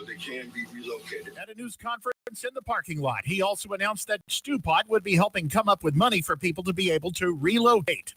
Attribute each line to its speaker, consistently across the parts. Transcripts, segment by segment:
Speaker 1: but they can be relocated.
Speaker 2: At a news conference in the parking lot, he also announced that Stewpot would be helping come up with money for people to be able to relocate.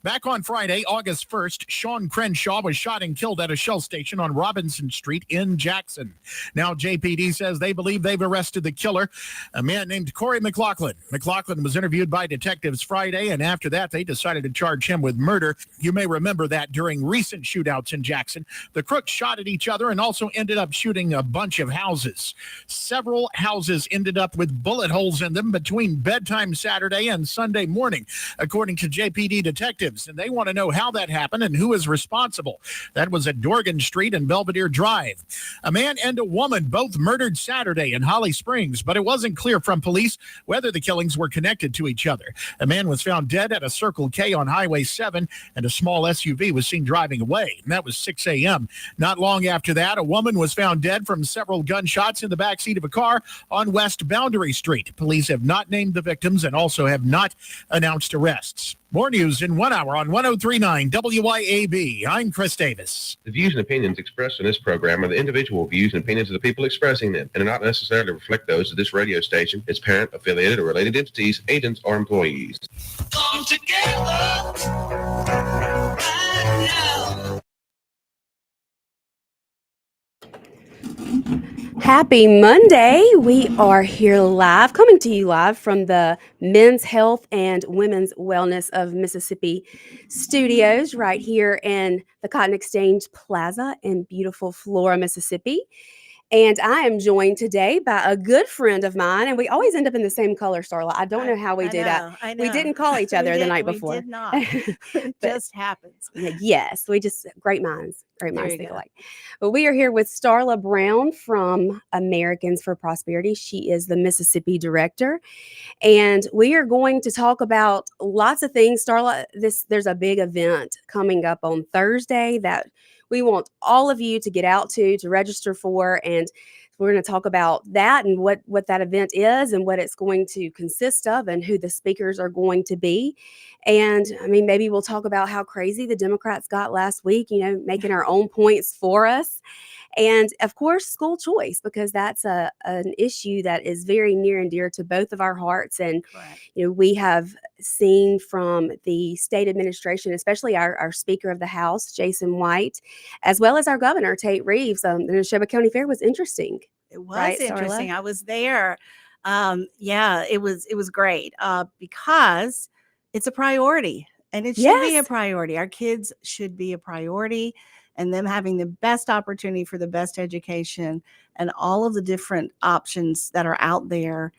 Speaker 2: Back on Friday, August 1st, Sean Crenshaw was shot and killed at a Shell station on Robinson Street in Jackson. Now, JPD says they believe they've arrested the killer, a man named Corey McLaughlin. McLaughlin was interviewed by detectives Friday, and after that, they decided to charge him with murder. You may remember that during recent shootouts in Jackson, the crooks shot at each other and also ended up shooting a bunch of houses. Several houses ended up with bullet holes in them between bedtime Saturday and Sunday morning, according to JPD detectives, and they want to know how that happened and who is responsible. That was at Dorgan Street and Belvedere Drive. A man and a woman both murdered Saturday in Holly Springs, but it wasn't clear from police whether the killings were connected to each other. A man was found dead at a Circle K on Highway 7, and a small SUV was seen driving away, and that was 6 a.m. Not long after that, a woman was found dead from several gunshots in the backseat of a car on West Boundary Street. Police have not named the victims and also have not announced arrests. More news in 1 hour on 103.9 WYAB. I'm Chris Davis.
Speaker 3: The views and opinions expressed in this program are the individual views and opinions of the people expressing them and do not necessarily reflect those of this radio station, its parent, affiliated, or related entities, agents, or employees.
Speaker 4: Come together right now.
Speaker 5: Happy Monday. We are here live, coming to you live from the Men's Health and Women's Wellness of Mississippi studios right here in the Cotton Exchange Plaza in beautiful Flora, Mississippi. And I am joined today by a good friend of mine, and we always end up in the same color, Starla. I don't know how we do that.
Speaker 6: I know.
Speaker 5: We didn't call each other the night before.
Speaker 6: We did not. It just happens.
Speaker 5: Yes, we just great minds think
Speaker 6: go.
Speaker 5: alike. But we are here with Starla Brown from Americans for Prosperity. She is the Mississippi director, and we are going to talk about lots of things. Starla, there's a big event coming up on Thursday that we want all of you to get out to register for, and we're going to talk about that and what that event is and what it's going to consist of and who the speakers are going to be. And I mean, maybe we'll talk about how crazy the Democrats got last week, making our own points for us. And of course, school choice, because that's an issue that is very near and dear to both of our hearts. And, we have seen from the state administration, especially our Speaker of the House, Jason White, as well as our Governor, Tate Reeves. The Neshoba County Fair was interesting.
Speaker 6: It was interesting. Starla? I was there. It was great because it's a priority, and it should be a priority. Our kids should be a priority. And them having the best opportunity for the best education and all of the different options that are out there,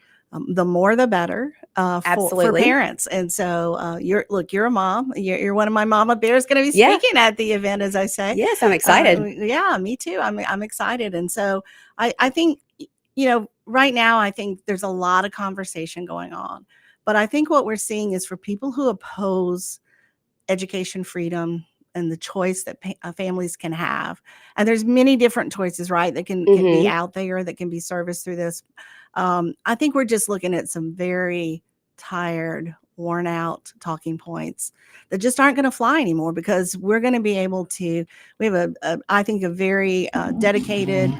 Speaker 6: the more the better for parents. And so you're a mom. You're one of my mama bears going to be speaking at the event, as I say.
Speaker 5: Yes, I'm excited.
Speaker 6: Me too. I'm excited. And so I think, right now, I think there's a lot of conversation going on. But I think what we're seeing is for people who oppose education freedom and the choice that families can have. And there's many different choices, right, that can be out there, that can be serviced through this. I think we're just looking at some very tired, worn out talking points that just aren't going to fly anymore, because we're going to be able to, we have I think a very dedicated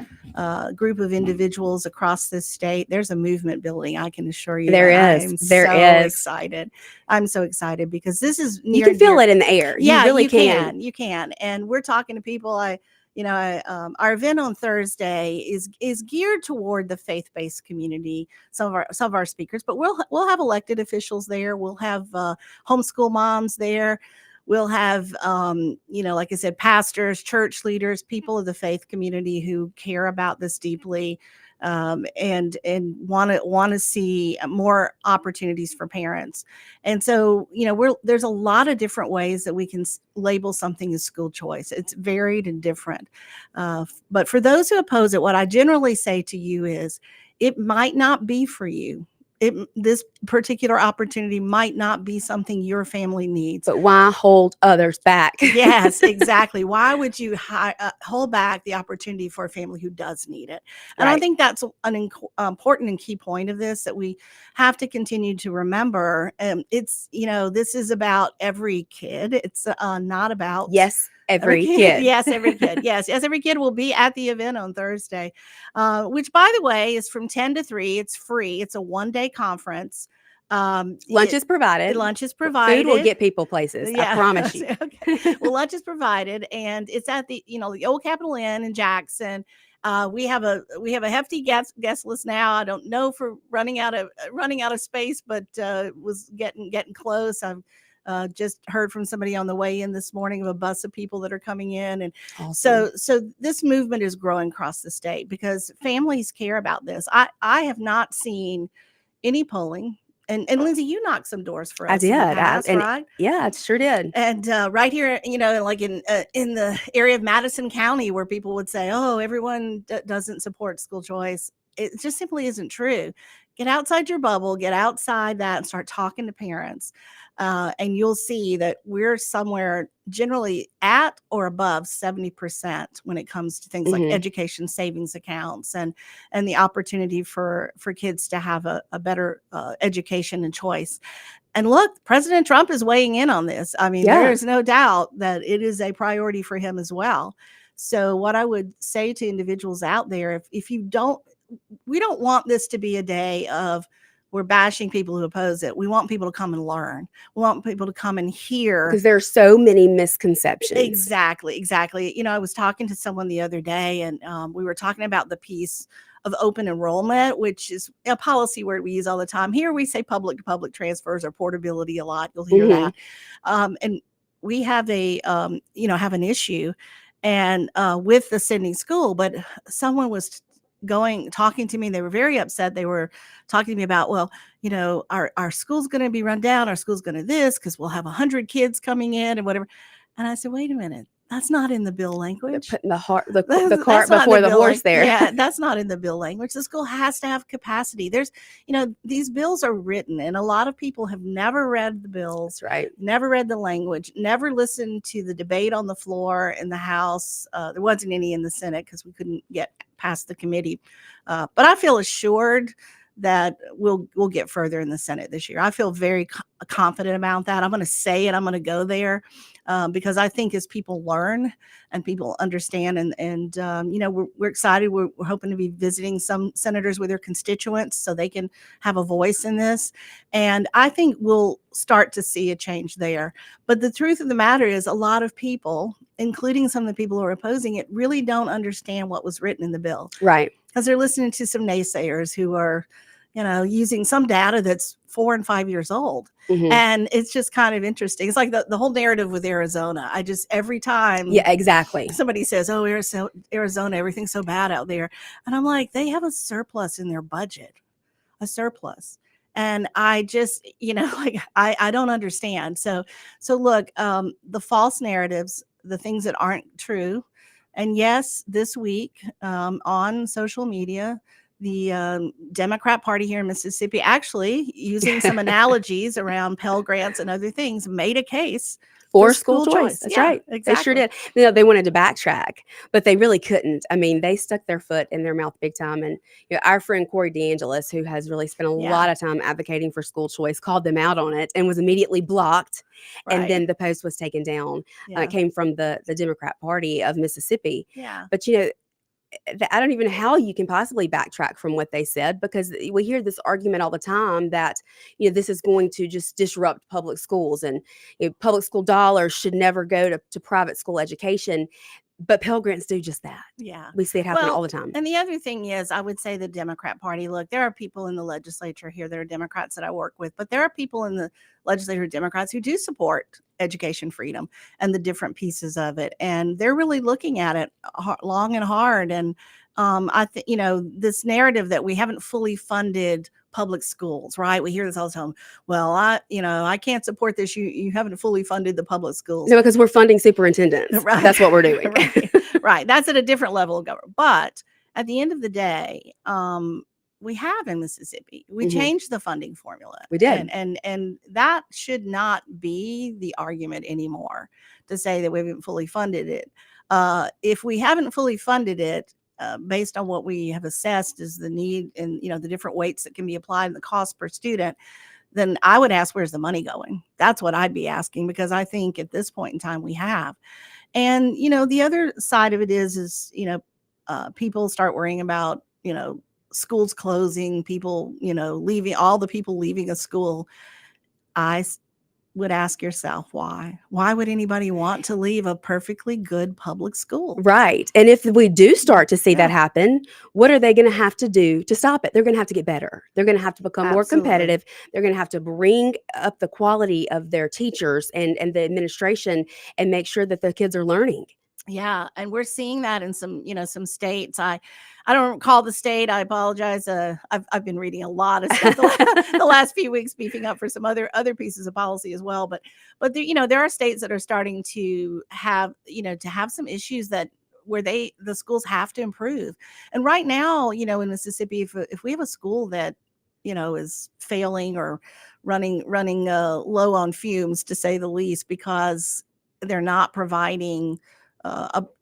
Speaker 6: group of individuals across this state. There's a movement building, I can assure you.
Speaker 5: There is.
Speaker 6: Excited. I'm so excited because this is
Speaker 5: you can feel it in the air.
Speaker 6: Yeah,
Speaker 5: you really
Speaker 6: you can. And we're talking to people. Our event on Thursday is geared toward the faith-based community. Some of our speakers, but we'll have elected officials there. We'll have homeschool moms there. We'll have, like I said, pastors, church leaders, people of the faith community who care about this deeply, and want to see more opportunities for parents. And so, there's a lot of different ways that we can label something as school choice. It's varied and different. But for those who oppose it, what I generally say to you is, it might not be for you. This particular opportunity might not be something your family needs.
Speaker 5: But why hold others back?
Speaker 6: Yes, exactly. Why would you hold back the opportunity for a family who does need it? And I think that's an important and key point of this that we have to continue to remember. It's, this is about every kid. It's not about
Speaker 5: Every kid.
Speaker 6: Yes, every kid. Yes, every kid will be at the event on Thursday, which, by the way, is from 10 to 3. It's free. It's a one-day conference.
Speaker 5: Lunch is provided.
Speaker 6: Lunch is provided.
Speaker 5: Food will get people places.
Speaker 6: Yeah.
Speaker 5: I promise you.
Speaker 6: Okay. Well, lunch is provided, and it's at the the old Capitol Inn in Jackson. We have a hefty guest list now. I don't know for running out of space, but was getting close. I've just heard from somebody on the way in this morning of a bus of people that are coming in, and
Speaker 5: Awesome.
Speaker 6: so this movement is growing across the state because families care about this. I have not seen any polling. And Lindsay, you knocked some doors for us.
Speaker 5: I did.
Speaker 6: In the past, right?
Speaker 5: Yeah, I sure did.
Speaker 6: And right here, like in the area of Madison County, where people would say, "Oh, everyone doesn't support school choice," it just simply isn't true. Get outside your bubble, get outside that, and start talking to parents, and you'll see that we're somewhere generally at or above 70% when it comes to things like education savings accounts and the opportunity for kids to have a better education and choice. And look, President Trump is weighing in on this. I mean, there is no doubt that it is a priority for him as well. So what I would say to individuals out there, if you don't, we don't want this to be a day of we're bashing people who oppose it. We want people to come and learn. We want people to come and hear.
Speaker 5: Because there are so many misconceptions.
Speaker 6: Exactly. I was talking to someone the other day, and we were talking about the piece of open enrollment, which is a policy word we use all the time. Here we say public to public transfers or portability a lot. You'll hear that. And we have have an issue and with the sending school, but someone was talking to me. They were very upset. They were talking to me about, well, our school's going to be run down. Our school's going to this because we'll have 100 kids coming in and whatever. And I said, wait a minute. That's not in the bill language.
Speaker 5: They're putting the cart before the horse there.
Speaker 6: Yeah, that's not in the bill language. The school has to have capacity. There's, these bills are written, and a lot of people have never read the bills.
Speaker 5: That's right.
Speaker 6: Never read the language, never listened to the debate on the floor in the House. There wasn't any in the Senate because we couldn't get past the committee. But I feel assured that we'll get further in the Senate this year. I feel very confident about that. I'm going to say it. I'm going to go there because I think as people learn and people understand, and we're excited. We're hoping to be visiting some senators with their constituents so they can have a voice in this. And I think we'll start to see a change there. But the truth of the matter is a lot of people, including some of the people who are opposing it, really don't understand what was written in the bill.
Speaker 5: Right.
Speaker 6: Because they're listening to some naysayers who are, using some data that's 4 and 5 years old. And it's just kind of interesting. It's like the whole narrative with Arizona. Every time
Speaker 5: exactly.
Speaker 6: somebody says, oh, Arizona, everything's so bad out there. And I'm like, they have a surplus in their budget, a surplus. And I just, I don't understand. So look, the false narratives, the things that aren't true. And yes, this week on social media, the Democrat Party here in Mississippi, actually using some analogies around Pell Grants and other things, made a case
Speaker 5: for school choice. That's right.
Speaker 6: Exactly.
Speaker 5: They sure did. They wanted to backtrack, but they really couldn't. I mean, they stuck their foot in their mouth big time. And our friend Corey DeAngelis, who has really spent a lot of time advocating for school choice, called them out on it and was immediately blocked. Right. And then the post was taken down. It came from the Democrat Party of Mississippi.
Speaker 6: Yeah.
Speaker 5: But I don't even know how you can possibly backtrack from what they said, because we hear this argument all the time that, this is going to just disrupt public schools, and public school dollars should never go to private school education. But Pell Grants do just that.
Speaker 6: Yeah.
Speaker 5: We see it happen all the time.
Speaker 6: And the other thing is, I would say the Democrat Party, look, there are people in the legislature here that are Democrats that I work with, but there are people in the legislature, Democrats, who do support education freedom and the different pieces of it. And they're really looking at it long and hard. And I think, this narrative that we haven't fully funded public schools, right? We hear this all the time. Well, I can't support this. You haven't fully funded the public schools.
Speaker 5: No, because we're funding superintendents. Right. That's what we're doing.
Speaker 6: Right. That's at a different level of government. But at the end of the day, we have in Mississippi, we changed the funding formula.
Speaker 5: We did.
Speaker 6: And that should not be the argument anymore, to say that we haven't fully funded it. If we haven't fully funded it, based on what we have assessed as the need and, the different weights that can be applied and the cost per student, then I would ask, where's the money going? That's what I'd be asking, because I think at this point in time we have. And, the other side of it is, people start worrying about, schools closing, people, leaving, all the people leaving a school. I would ask yourself why. Why would anybody want to leave a perfectly good public school?
Speaker 5: Right. And if we do start to see
Speaker 6: Yeah.
Speaker 5: that happen, what are they going to have to do to stop it? They're going to have to get better. They're going to have to become more
Speaker 6: Absolutely.
Speaker 5: competitive. They're going to have to bring up the quality of their teachers and the administration and make sure that the kids are learning.
Speaker 6: Yeah, and we're seeing that in some states. I don't recall the state. I apologize. I've been reading a lot of stuff the last few weeks, beefing up for some other pieces of policy as well. But there are states that are starting to have some issues that where the schools have to improve. And right now, in Mississippi, if we have a school that is failing or running low on fumes, to say the least, because they're not providing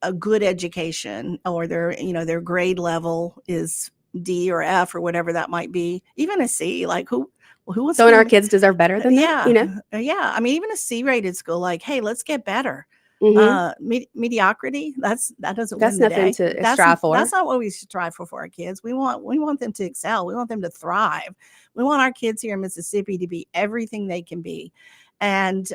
Speaker 6: a good education, or their grade level is D or F or whatever that might be, even a C, like who wants
Speaker 5: So, and
Speaker 6: to,
Speaker 5: our kids deserve better than that,
Speaker 6: yeah. I mean, even a C-rated school, like, hey, let's get better. Mediocrity, that doesn't
Speaker 5: That's
Speaker 6: win the
Speaker 5: nothing
Speaker 6: day.
Speaker 5: to strive for.
Speaker 6: That's not what we should strive for our kids. We want them to excel. We want them to thrive. We want our kids here in Mississippi to be everything they can be. And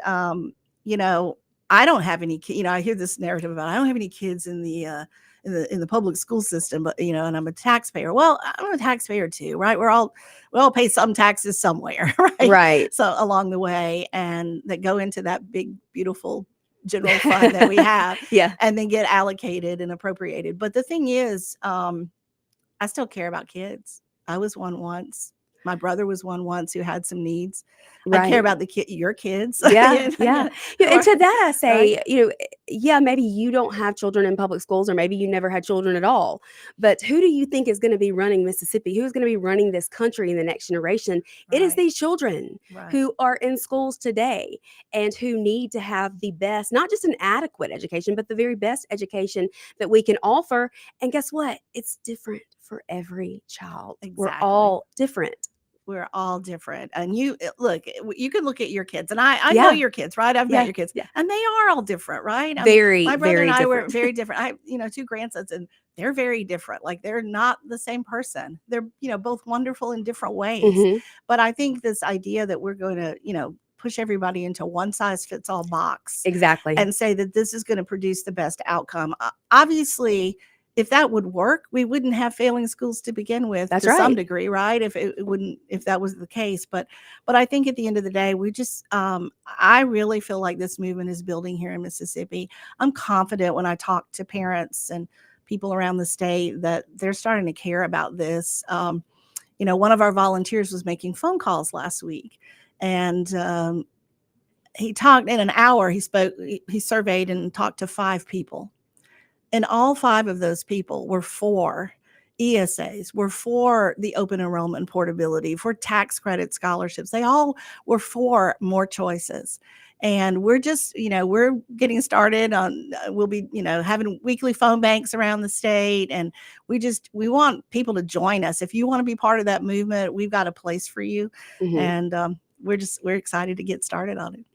Speaker 6: I don't have any kids. I hear this narrative about I don't have any kids in the public school system, but and I'm a taxpayer. Well, I'm a taxpayer too, right? We all pay some taxes somewhere, right?
Speaker 5: Right.
Speaker 6: So along the way, and that go into that big, beautiful general fund that we have,
Speaker 5: Yeah.
Speaker 6: and then get allocated and appropriated. But the thing is, I still care about kids. I was one once. My brother was one once who had some needs.
Speaker 5: Right.
Speaker 6: I care about your kids.
Speaker 5: Yeah. And to that I say,
Speaker 6: Right.
Speaker 5: Yeah, maybe you don't have children in public schools, or maybe you never had children at all. But who do you think is going to be running Mississippi? Who's going to be running this country in the next generation? It is
Speaker 6: Right.
Speaker 5: these children
Speaker 6: Right.
Speaker 5: who are in schools today and who need to have the best, not just an adequate education, but the very best education that we can offer. And guess what? It's different for every child. We're
Speaker 6: Exactly.
Speaker 5: all different.
Speaker 6: We're all different. And you can look at your kids, and I know your kids, right? I've met your kids, and they are all different, right? I mean, my brother
Speaker 5: very
Speaker 6: and I were
Speaker 5: different.
Speaker 6: very different. I, two grandsons, and they're very different. Like, they're not the same person. They're, both wonderful in different ways. But I think this idea that we're going to, push everybody into one size fits all box.
Speaker 5: Exactly.
Speaker 6: And say that this is going to produce the best outcome. Obviously, if that would work, we wouldn't have failing schools to begin with.
Speaker 5: That's
Speaker 6: to some
Speaker 5: right.
Speaker 6: degree, right? If that was the case. But I think at the end of the day, we just, I really feel like this movement is building here in Mississippi. I'm confident when I talk to parents and people around the state that they're starting to care about this. One of our volunteers was making phone calls last week, and he talked in an hour. He surveyed and talked to 5 people. And all 5 of those people were for ESAs, were for the open enrollment portability, for tax credit scholarships. They all were for more choices. And we're just, we're getting started on, we'll be, having weekly phone banks around the state. And we want people to join us. If you want to be part of that movement, we've got a place for you. And we're excited to get started on it.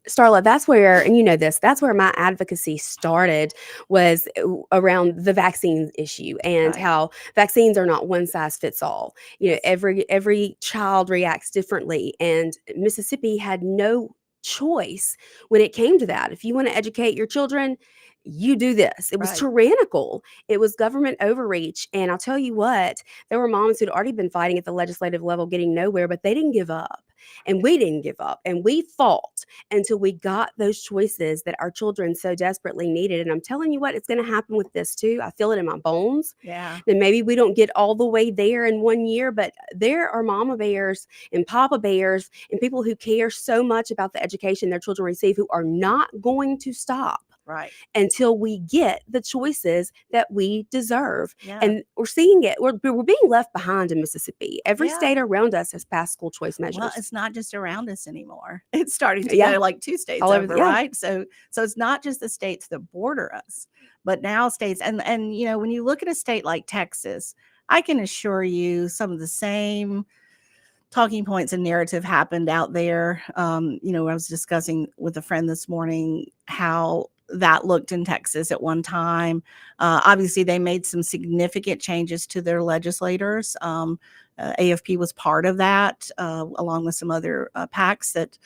Speaker 5: Starla, that's where, and that's where my advocacy started, was around the vaccine issue and how vaccines are not one size fits all. Every child reacts differently, and Mississippi had no choice when it came to that. If you want to educate your children, you do this. It was tyrannical. It was government overreach. And I'll tell you what, there were moms who'd already been fighting at the legislative level, getting nowhere, but they didn't give up. And we didn't give up. And we fought until we got those choices that our children so desperately needed. And I'm telling you what, it's going to happen with this too. I feel it in my bones.
Speaker 6: Yeah.
Speaker 5: And maybe we don't get all the way there in 1 year, but there are mama bears and papa bears and people who care so much about the education their children receive, who are not going to stop.
Speaker 6: Right.
Speaker 5: Until we get the choices that we deserve.
Speaker 6: Yeah.
Speaker 5: And we're seeing it. We're being left behind in Mississippi. Every state around us has passed school choice measures.
Speaker 6: Well, it's not just around us anymore. It's starting to go like 2 states
Speaker 5: all
Speaker 6: over, right? So it's not just the states that border us, but now states. And when you look at a state like Texas, I can assure you some of the same talking points and narrative happened out there. I was discussing with a friend this morning how that looked in Texas at one time. Obviously, they made some significant changes to their legislators. AFP was part of that, along with some other PACs that,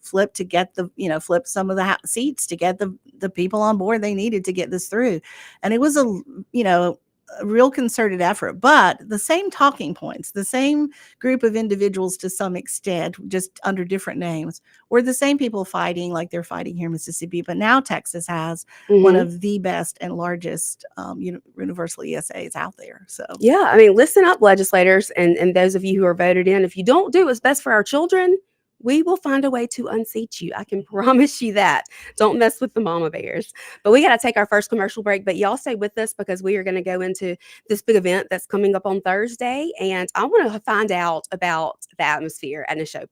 Speaker 6: flipped to get flip some of the seats to get the people on board they needed to get this through. And it was a real concerted effort, but the same talking points, the same group of individuals to some extent, just under different names, were the same people fighting like they're fighting here in Mississippi. But now Texas has one of the best and largest universal ESAs out there. So
Speaker 5: yeah, I mean, listen up, legislators, and those of you who are voted in. If you don't do what's best for our children, we will find a way to unseat you. I can promise you that. Don't mess with the mama bears. But we got to take our first commercial break. But y'all stay with us because we are going to go into this big event that's coming up on Thursday. And I want to find out about the atmosphere at Neshoba.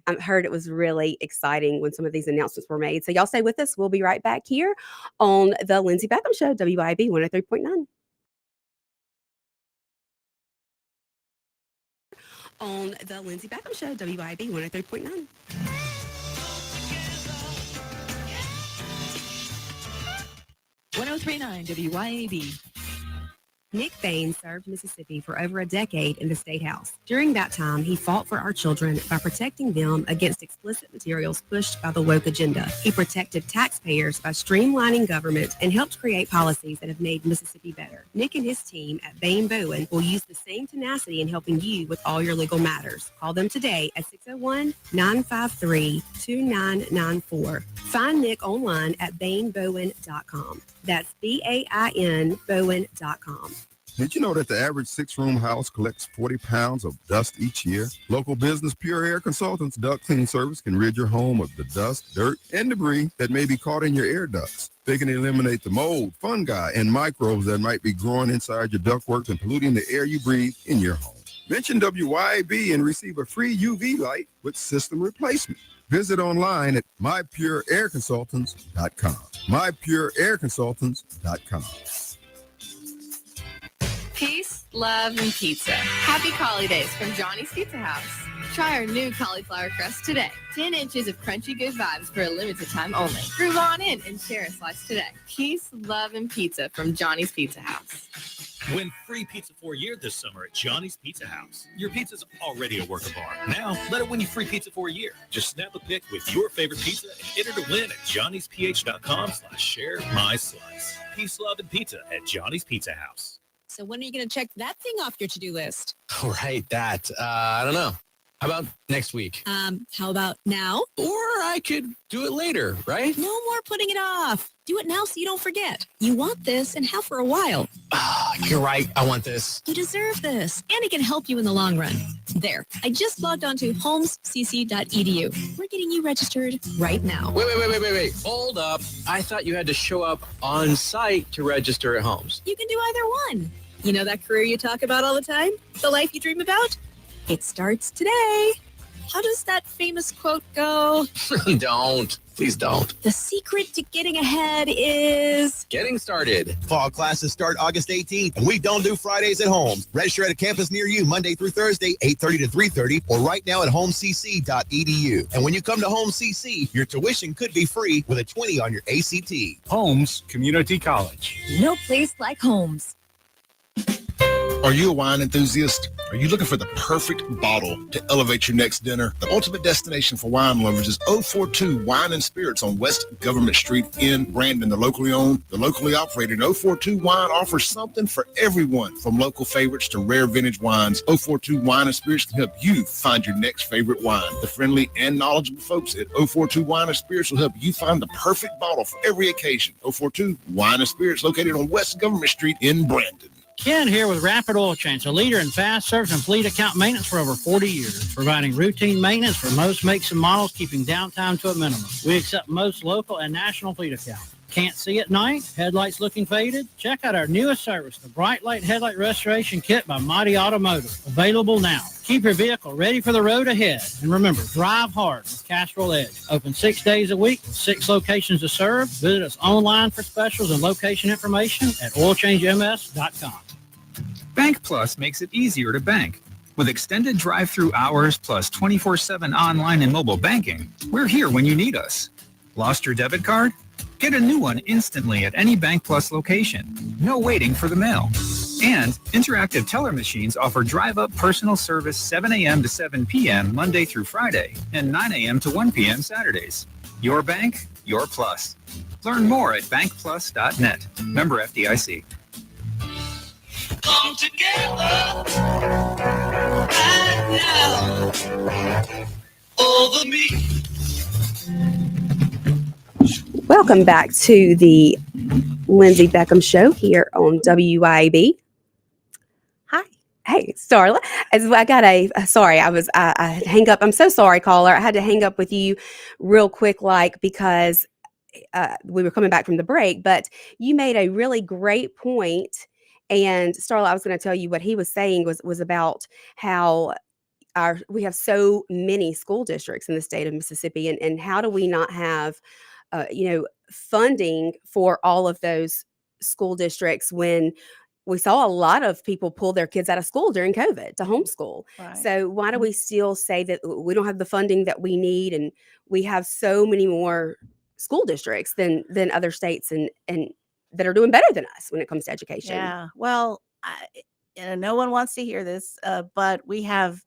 Speaker 5: I've heard it was really exciting when some of these announcements were made. So y'all stay with us. We'll be right back here on the Lindsey Beckham Show, WIB 103.9. On the Lindsey Beckham Show, WIB 103.9. WYAB. Nick Bain served Mississippi for over a decade in the State House. During that time, he fought for our children by protecting them against explicit materials pushed by the woke agenda. He protected taxpayers by streamlining government and helped create policies that have made Mississippi better. Nick and his team at Bain Bowen will use the same tenacity in helping you with all your legal matters. Call them today at 601-953-2994. Find Nick online at bainbowen.com. That's BAIN Bowen.com.
Speaker 1: Did you know that the average 6-room house collects 40 pounds of dust each year? Local business Pure Air Consultants Duct Cleaning Service can rid your home of the dust, dirt, and debris that may be caught in your air ducts. They can eliminate the mold, fungi, and microbes that might be growing inside your ductwork and polluting the air you breathe in your home. Mention WYAB and receive a free UV light with system replacement. Visit online at mypureairconsultants.com. mypureairconsultants.com.
Speaker 7: Peace, love, and pizza. Happy holidays from Johnny's Pizza House. Try our new cauliflower crust today. 10 inches of crunchy good vibes for a limited time only. Groove on in and share a slice today. Peace, love, and pizza from Johnny's Pizza House.
Speaker 8: Win free pizza for a year this summer at Johnny's Pizza House. Your pizza's already a work of art. Now, let it win you free pizza for a year. Just snap a pic with your favorite pizza and enter to win at johnnysph.com/share-my-slice. Peace, love, and pizza at Johnny's Pizza House.
Speaker 9: So when are you going to check that thing off your to-do list?
Speaker 10: Right, that. I don't know. How about next week?
Speaker 9: How about now?
Speaker 10: Or I could do it later, right?
Speaker 9: No more putting it off. Do it now so you don't forget. You want this and have for a while.
Speaker 10: You're right. I want this.
Speaker 9: You deserve this. And it can help you in the long run. There. I just logged on to homescc.edu. We're getting you registered right now.
Speaker 10: Wait. Hold up. I thought you had to show up on site to register at Homes.
Speaker 9: You can do either one. You know that career you talk about all the time? The life you dream about? It starts today. How does that famous quote go?
Speaker 10: Don't. Please don't.
Speaker 9: The secret to getting ahead is
Speaker 10: getting started.
Speaker 11: Fall classes start August 18th, and we don't do Fridays at home. Register at a campus near you Monday through Thursday, 8:30 to 3:30, or right now at homecc.edu. And when you come to Home CC, your tuition could be free with a 20 on your ACT.
Speaker 12: Holmes Community College.
Speaker 9: No place like Holmes.
Speaker 13: Are you a wine enthusiast? Are you looking for the perfect bottle to elevate your next dinner? The ultimate destination for wine lovers is 042 Wine and Spirits on West Government Street in Brandon. The locally owned, the locally operated 042 Wine offers something for everyone, from local favorites to rare vintage wines. 042 Wine and Spirits can help you find your next favorite wine. The friendly and knowledgeable folks at 042 Wine and Spirits will help you find the perfect bottle for every occasion. 042 Wine and Spirits, located on West Government Street in Brandon.
Speaker 14: Ken here with Rapid Oil Change, a leader in fast service and fleet account maintenance for over 40 years, providing routine maintenance for most makes and models, keeping downtime to a minimum. We accept most local and national fleet accounts. Can't see at night? Headlights looking faded? Check out our newest service, the Bright Light Headlight Restoration Kit by Mighty Automotive. Available now. Keep your vehicle ready for the road ahead. And remember, drive hard with Castrol Edge. Open 6 days a week with 6 locations to serve. Visit us online for specials and location information at oilchangems.com.
Speaker 15: Bank Plus makes it easier to bank. With extended drive-through hours plus 24/7 online and mobile banking, we're here when you need us. Lost your debit card? Get a new one instantly at any Bank Plus location. No waiting for the mail. And interactive teller machines offer drive-up personal service 7 a.m. to 7 p.m. Monday through Friday and 9 a.m. to 1 p.m. Saturdays. Your bank, your plus. Learn more at bankplus.net. Member FDIC.
Speaker 4: Come together right now over me.
Speaker 5: Welcome back to the Lindsey Beckham Show here on WIB.
Speaker 6: Hi.
Speaker 5: Hey, Starla. I got sorry, I hang up. I'm so sorry, caller. I had to hang up with you real quick, because we were coming back from the break, but you made a really great point. And Starla, I was going to tell you what he was saying was about how we have so many school districts in the state of Mississippi, and how do we not have funding for all of those school districts when we saw a lot of people pull their kids out of school during COVID to homeschool.
Speaker 6: Right.
Speaker 5: So why do we still say that we don't have the funding that we need, and we have so many more school districts than other states and that are doing better than us when it comes to education?
Speaker 6: Yeah. Well, no one wants to hear this, but we have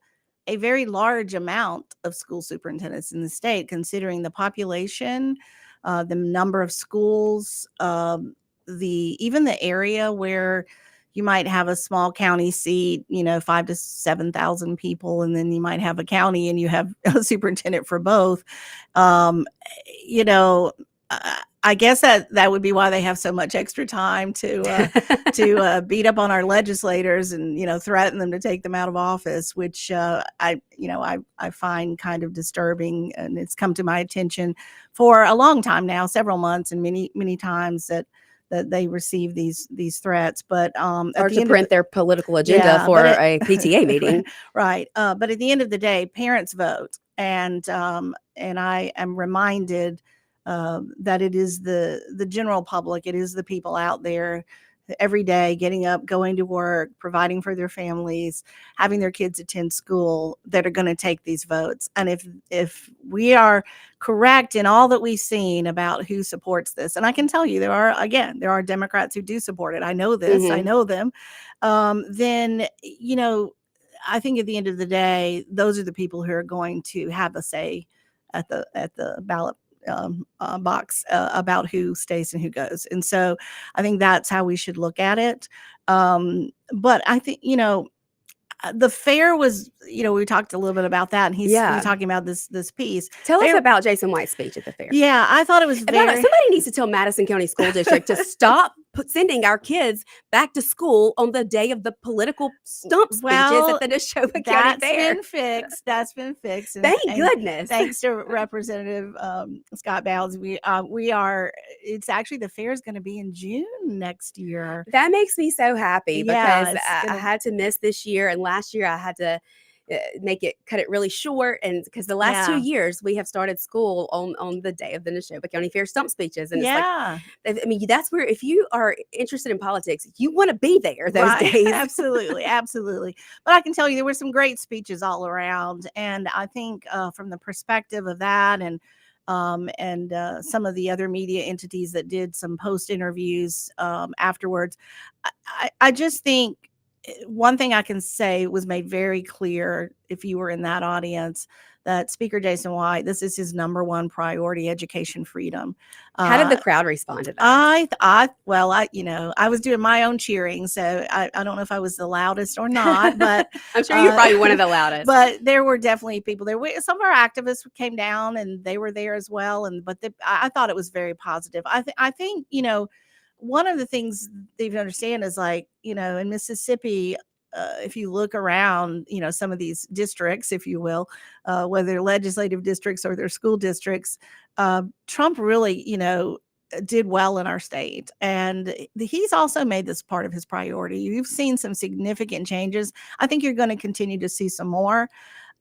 Speaker 6: a very large amount of school superintendents in the state, considering the population, the number of schools, even the area where you might have a small county seat, 5,000 to 7,000 people, and then you might have a county and you have a superintendent for both. I guess that would be why they have so much extra time to beat up on our legislators and threaten them to take them out of office, which I find kind of disturbing, and it's come to my attention for a long time now, several months, and many times that they receive these threats, but
Speaker 5: or to print their political agenda for a PTA meeting,
Speaker 6: right? But at the end of the day, parents vote, and I am reminded that it is the general public, it is the people out there every day getting up, going to work, providing for their families, having their kids attend school, that are going to take these votes. And if we are correct in all that we've seen about who supports this, and I can tell you there are Democrats who do support it. I know this.
Speaker 5: Mm-hmm.
Speaker 6: I know them. Then I think at the end of the day, those are the people who are going to have a say at the ballot box about who stays and who goes. And so I think that's how we should look at it. But I think, the fair was, we talked a little bit about that, and he's talking about this piece.
Speaker 5: Tell us about Jason White's speech at the fair.
Speaker 6: Yeah, I thought it was
Speaker 5: somebody needs to tell Madison County School District to stop sending our kids back to school on the day of the political stump speeches at the Neshoba County Fair.
Speaker 6: That's been fixed. And,
Speaker 5: Thank goodness.
Speaker 6: Thanks to Representative Scott Bowles. It's actually, the fair is going to be in June next year.
Speaker 5: That makes me so happy, because I had to miss this year, and last year I had to cut it really short, and because the last 2 years we have started school on the day of the Neshoba County Fair stump speeches, and it's that's where, if you are interested in politics, you want to be there those days.
Speaker 6: Absolutely. But I can tell you there were some great speeches all around, and I think from the perspective of that, and some of the other media entities that did some post interviews afterwards, I just think one thing I can say was made very clear, if you were in that audience, that Speaker Jason White, this is his number one priority: education freedom.
Speaker 5: How did the crowd respond to that?
Speaker 6: I was doing my own cheering, so I don't know if I was the loudest or not, but
Speaker 5: I'm sure you're probably one of the loudest.
Speaker 6: But there were definitely people there. Some of our activists came down, and they were there as well. I thought it was very positive. I think one of the things they understand is, in Mississippi, if you look around, some of these districts, if you will, whether they're legislative districts or their school districts, Trump really, did well in our state. And he's also made this part of his priority. You've seen some significant changes. I think you're going to continue to see some more.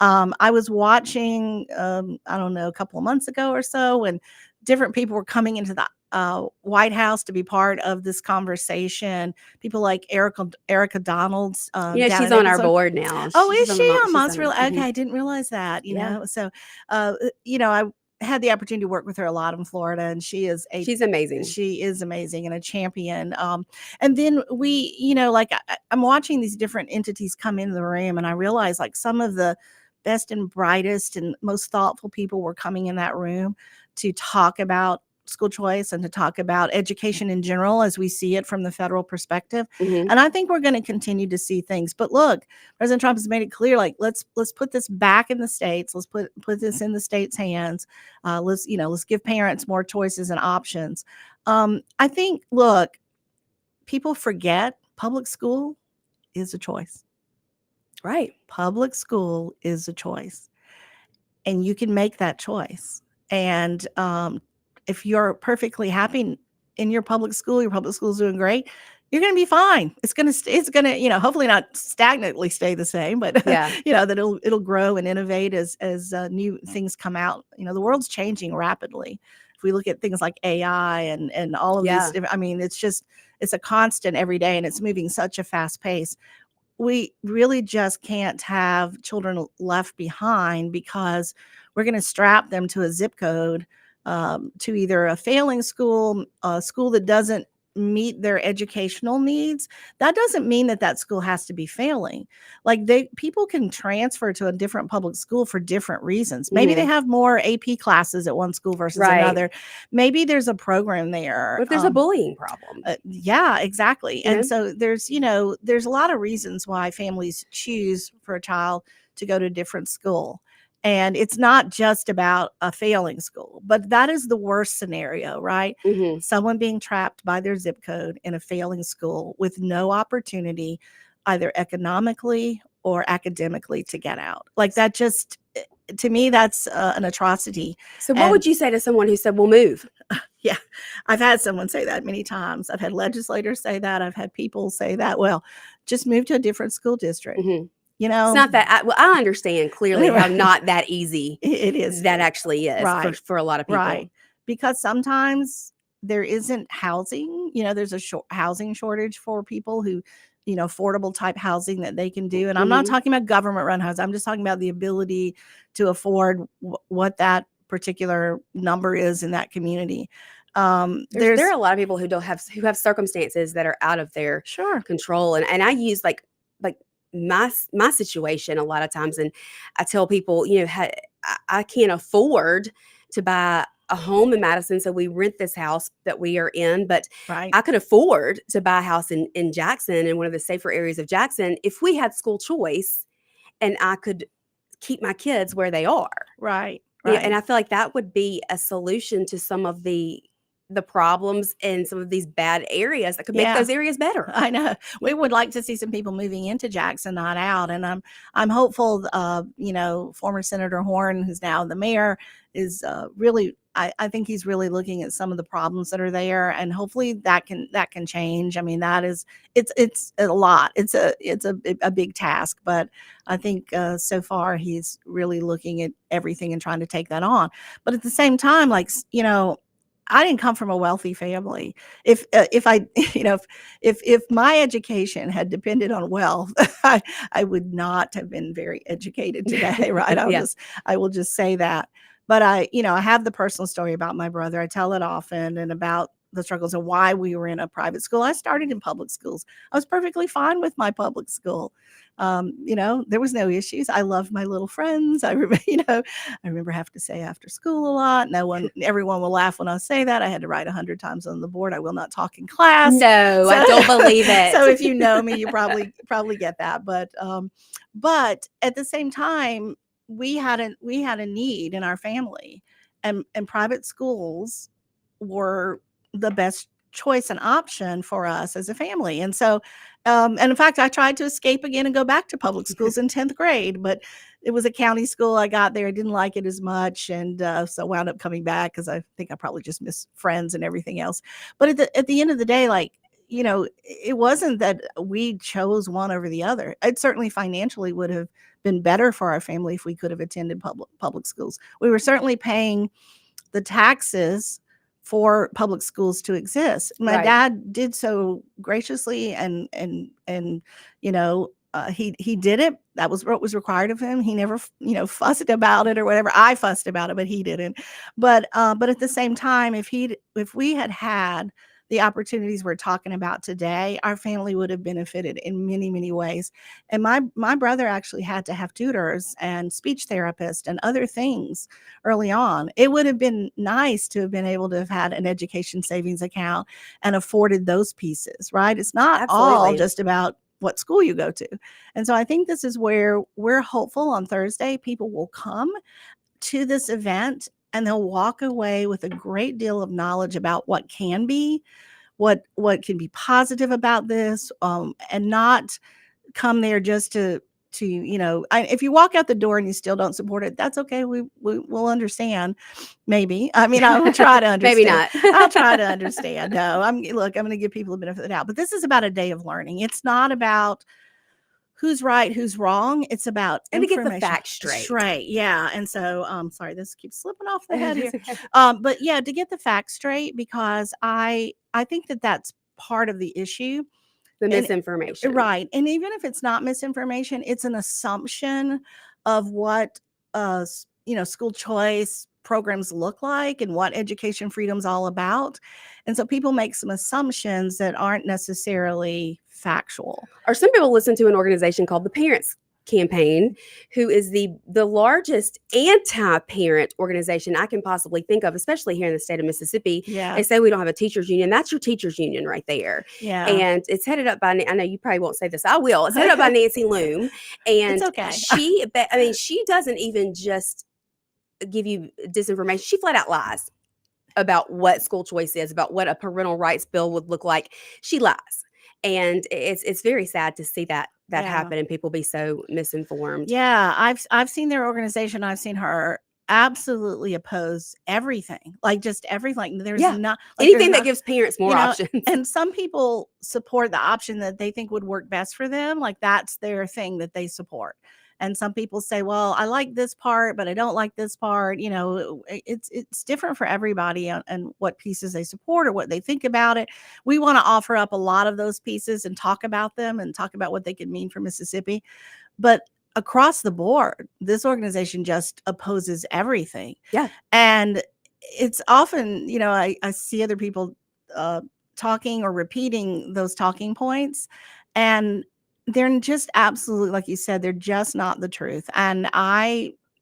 Speaker 6: I was watching, I don't know, a couple of months ago or so, when different people were coming into the White House to be part of this conversation. People like Erica Donalds.
Speaker 5: She's on our board now.
Speaker 6: Oh, is she on Montreal? Okay, I didn't realize that. So, had the opportunity to work with her a lot in Florida, and she's
Speaker 5: amazing.
Speaker 6: She is amazing and a champion. And then we, like I'm watching these different entities come into the room, and I realize like some of the best and brightest and most thoughtful people were coming in that room to talk about school choice and to talk about education in general as we see it from the federal perspective.
Speaker 5: Mm-hmm.
Speaker 6: And I think we're going to continue to see things. But look, President Trump has made it clear, like let's put this back in the states. Let's put this in the states' hands. Let's give parents more choices and options. I think, look, people forget public school is a choice.
Speaker 5: Right.
Speaker 6: Public school is a choice. And you can make that choice. And if you're perfectly happy in your public school is doing great, you're going to be fine. It's going to, hopefully not stagnantly stay the same, but
Speaker 5: yeah.
Speaker 6: That it'll grow and innovate as new things come out. The world's changing rapidly. If we look at things like AI and all of these different, I mean, it's a constant every day, and it's moving such a fast pace. We really just can't have children left behind because we're going to strap them to a zip code, to either a failing school, a school that doesn't meet their educational needs. That doesn't mean that school has to be failing. Like people can transfer to a different public school for different reasons. Maybe they have more AP classes at one school versus another. Maybe there's a program there.
Speaker 5: But there's a bullying problem.
Speaker 6: Yeah, exactly. And so there's a lot of reasons why families choose for a child to go to a different school. And it's not just about a failing school, but that is the worst scenario, right?
Speaker 5: Mm-hmm.
Speaker 6: Someone being trapped by their zip code in a failing school with no opportunity, either economically or academically, to get out. Like that just, to me, that's an atrocity.
Speaker 5: So what would you say to someone who said, we'll move?
Speaker 6: Yeah, I've had someone say that many times. I've had legislators say that. I've had people say that. Well, just move to a different school district.
Speaker 5: Mm-hmm.
Speaker 6: It's
Speaker 5: not that I understand clearly how not that easy
Speaker 6: it is.
Speaker 5: That actually is for a lot of people.
Speaker 6: Right. Because sometimes there isn't housing, there's a housing shortage for people who, affordable type housing that they can do. And I'm not talking about government run housing. I'm just talking about the ability to afford what that particular number is in that community.
Speaker 5: There are a lot of people who have circumstances that are out of their control. And I use like my situation a lot of times, and I tell people, I can't afford to buy a home in Madison, so we rent this house that we are in, but I could afford to buy a house in Jackson, in one of the safer areas of Jackson, if we had school choice and I could keep my kids where they are.
Speaker 6: Right.
Speaker 5: And I feel like that would be a solution to some of the problems in some of these bad areas that could make those areas better.
Speaker 6: I know. We would like to see some people moving into Jackson, not out. And I'm hopeful, former Senator Horn, who's now the mayor, is really, I think he's really looking at some of the problems that are there, and hopefully that can change. I mean, it's a lot. It's a big task, but I think so far he's really looking at everything and trying to take that on. But at the same time, I didn't come from a wealthy family. If my education had depended on wealth, I would not have been very educated today, right? I will just say that. But I have the personal story about my brother. I tell it often, and about the struggles and why we were in a private school. I started in public schools. I was perfectly fine with my public school. There was no issues. I loved my little friends. I remember having to say after school a lot. Everyone will laugh when I say that. I had to write 100 times on the board. I will not talk in class.
Speaker 5: No, I don't believe it.
Speaker 6: So if you know me, you probably get that. But at the same time, we had a need in our family, and private schools were the best choice and option for us as a family. And so, and in fact, I tried to escape again and go back to public schools in 10th grade, but it was a county school. I got there, I didn't like it as much. And so wound up coming back because I think I probably just missed friends and everything else. But at the end of the day, it wasn't that we chose one over the other. It certainly financially would have been better for our family if we could have attended public schools. We were certainly paying the taxes for public schools to exist. My dad did so graciously and he did it. That was what was required of him. He never, fussed about it or whatever. I fussed about it, but he didn't. But at the same time, if we had the opportunities we're talking about today, our family would have benefited in many, many ways. And my brother actually had to have tutors and speech therapists and other things early on. It would have been nice to have been able to have had an education savings account and afforded those pieces, right? It's not all just about what school you go to. And so I think this is where we're hopeful on Thursday. People will come to this event and they'll walk away with a great deal of knowledge about what can be, what can be positive about this, and not come there just to if you walk out the door and you still don't support it, that's okay. We'll understand. Maybe. I mean, I will try to understand.
Speaker 5: Maybe not.
Speaker 6: I'll try to understand. No, I'm going to give people the benefit of the doubt. But this is about a day of learning. It's not about who's right, who's wrong. It's about
Speaker 5: and to get the facts straight.
Speaker 6: Right. Yeah. And so, sorry, this keeps slipping off the head here. But yeah, to get the facts straight, because I think that's part of the issue.
Speaker 5: The misinformation.
Speaker 6: Right. And even if it's not misinformation, it's an assumption of what, school choice programs look like and what education freedom's all about. And so people make some assumptions that aren't necessarily factual.
Speaker 5: Or some people listen to an organization called the Parents Campaign, who is the largest anti-parent organization I can possibly think of, especially here in the state of Mississippi.
Speaker 6: Yeah.
Speaker 5: They say we don't have a teachers union. That's your teachers union right there.
Speaker 6: Yeah.
Speaker 5: And it's headed up by, I know you probably won't say this, I will. It's headed up by Nancy Loom. And
Speaker 6: it's okay.
Speaker 5: she doesn't even just give you disinformation. She flat out lies about what school choice is, about what a parental rights bill would look like. She lies. And it's very sad to see that happen and people be so misinformed.
Speaker 6: Yeah, I've seen their organization. I've seen her absolutely oppose everything, like just everything. There's not
Speaker 5: anything that gives parents more options.
Speaker 6: And some people support the option that they think would work best for them. Like that's their thing that they support. And some people say, well, I like this part, but I don't like this part. It's different for everybody and what pieces they support or what they think about it. We want to offer up a lot of those pieces and talk about them and talk about what they could mean for Mississippi. But across the board, this organization just opposes everything.
Speaker 5: Yeah.
Speaker 6: And it's often, I see other people talking or repeating those talking points, and they're just absolutely, like you said, they're just not the truth. And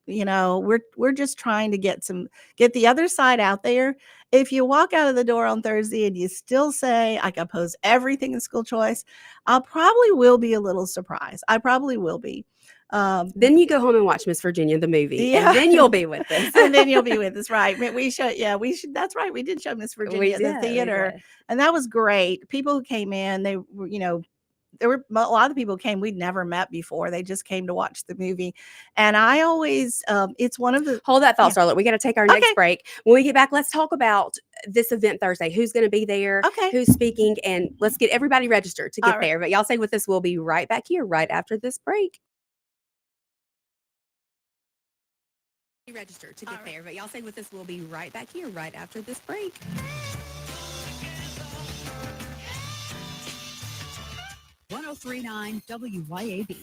Speaker 6: we're just trying to get the other side out there. If you walk out of the door on Thursday and you still say, I oppose everything in school choice, I probably will be a little surprised. I probably will be.
Speaker 5: Then you go home and watch Miss Virginia, the movie, and then you'll be with us.
Speaker 6: And then you'll be with us, right? We should. That's right. We did show Miss Virginia at the theater, and that was great. People who came in, they were, there were a lot of people who came we'd never met before. They just came to watch the movie. And I always, it's one of the...
Speaker 5: Hold that thought, Starla. We got to take our next break. When we get back, let's talk about this event Thursday. Who's going to be there?
Speaker 6: Okay.
Speaker 5: Who's speaking? And let's get everybody registered to get there. But y'all stay with us. We'll be right back here right after this break. Register to get there. But y'all stay with us. We'll be right back here right after this break. .039 WYAB.